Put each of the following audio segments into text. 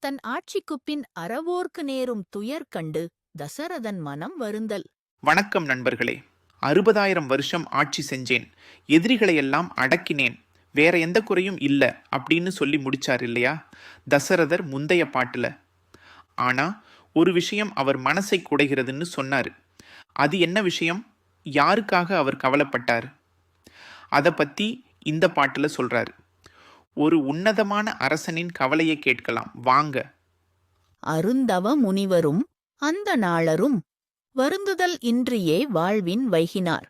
தன் ஆட்சிக்குப் பின் அறவோர்க்கு நேரும் துயர் கண்டு தசரதன் மனம் வருந்தல். வணக்கம் நண்பர்களே. 60,000 வருஷம் ஆட்சி செஞ்சேன், எதிரிகளையெல்லாம் அடக்கினேன், வேற எந்த குறையும் இல்ல அப்படின்னு சொல்லி முடிச்சார் இல்லையா தசரதர் முந்தைய பாட்டுல. ஆனா ஒரு விஷயம் அவர் மனசை குடைகிறதுன்னு சொன்னாரு. அது என்ன விஷயம்? யாருக்காக அவர் கவலைப்பட்டார்? அதை பத்தி இந்த பாட்டுல சொல்றாரு. ஒரு உன்னதமான அரசனின் கவலையை கேட்கலாம் வாங்க. அருந்தவ முனிவரும் அந்த நாளரும் வருந்துதல் இன்றியே வாழ்வின் வைகினார்.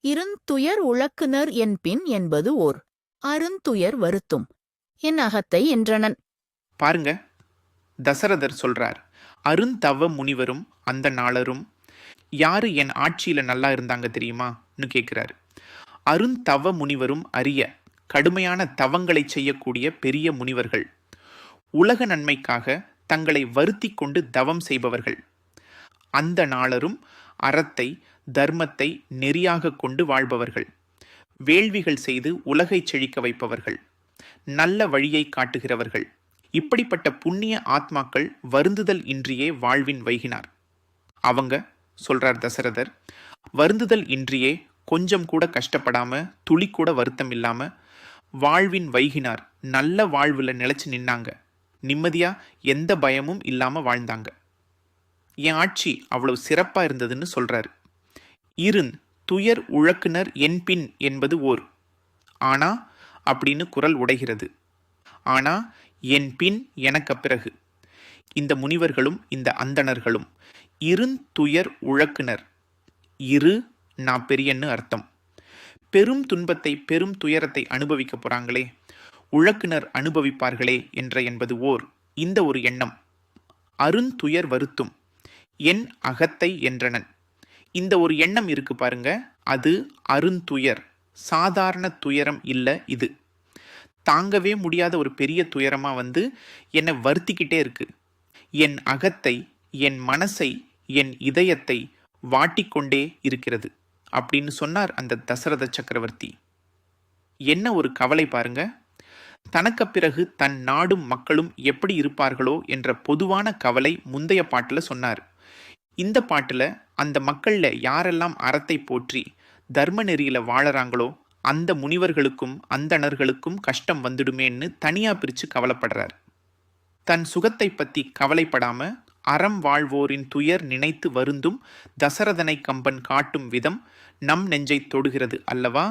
இருந்துயர் உழக்குனர் என்பின் என்பது ஓர் அருந்துயர் வருத்தும் என் அகத்தை என்றனன். பாருங்க, தசரதர் சொல்றார், அருந்தவ முனிவரும் அந்த நாளரும். யாரு என் ஆட்சியில நல்லா இருந்தாங்க தெரியுமான்னு கேட்கிறாரு. அருந்தவ முனிவரும் அறிய கடுமையான தவங்களை செய்யக்கூடிய பெரிய முனிவர்கள், உலக நன்மைக்காக தங்களை வருத்தி கொண்டு தவம் செய்பவர்கள். அந்த நாளரும் அறத்தை தர்மத்தை நெறியாக கொண்டு வாழ்பவர்கள், வேள்விகள் செய்து உலகை செழிக்க வைப்பவர்கள், நல்ல வழியை காட்டுகிறவர்கள். இப்படிப்பட்ட புண்ணிய ஆத்மாக்கள் வருந்துதல் இன்றியே வாழ்வின் வைகினார். அவங்க சொல்றார் தசரதர், வருந்துதல் இன்றியே கொஞ்சம் கூட கஷ்டப்படாம துளி கூட வருத்தம் இல்லாம வாழ்வின் வைகினார். நல்ல வாழ்வுல நிலைச்சு நின்னாங்க, நிம்மதியா எந்த பயமும் இல்லாம வாழ்ந்தாங்க. என் ஆட்சி அவ்வளவு சிறப்பா இருந்ததுன்னு சொல்றாரு. துயர் உழக்குனர் என்பின் என்பது ஓர் ஆனா அப்படின்னு குரல் உடைகிறது. ஆனா என் பின் எனக்கு பிறகு இந்த முனிவர்களும் இந்த அந்தணர்களும் துயர் உழக்குனர். நான் பெரியன்னு அர்த்தம். பெரும் துன்பத்தை பெரும் துயரத்தை அனுபவிக்க போறாங்களே, உழக்குனர் அனுபவிப்பார்களே என்பது ஓர் இந்த ஒரு எண்ணம். அருந்துயர் வருத்தும் என் அகத்தை என்றனன். இந்த ஒரு எண்ணம் இருக்கு பாருங்க, அது அருந்துயர், சாதாரண துயரம் இல்ல. இது தாங்கவே முடியாத ஒரு பெரிய துயரமா என்னை வருத்திக்கிட்டே இருக்கு. என் அகத்தை, என் மனசை, என் இதயத்தை வாட்டிக்கொண்டே இருக்கிறது அப்படின்னு சொன்னார் அந்த தசரத சக்கரவர்த்தி. என்ன ஒரு கவலை பாருங்க. தனக்கு பிறகு தன் நாடும் மக்களும் எப்படி இருப்பார்களோ என்ற பொதுவான கவலை முந்தைய பாட்டுல சொன்னார். இந்த பாட்டுல அந்த மக்கள்ல யாரெல்லாம் அறத்தை போற்றி தர்ம நெறியில வாழறாங்களோ அந்த முனிவர்களுக்கும் அந்தணர்களுக்கும் கஷ்டம் வந்துடுமேன்னு தனியா பிரிச்சு கவலைப்படுறார். தன் சுகத்தை பத்தி கவலைப்படாம அறம் வாழ்வோரின் துயர் நினைத்து வருந்தும் தசரதனை கம்பன் காட்டும் விதம் நம் நெஞ்சை தொடுகிறது அல்லவா?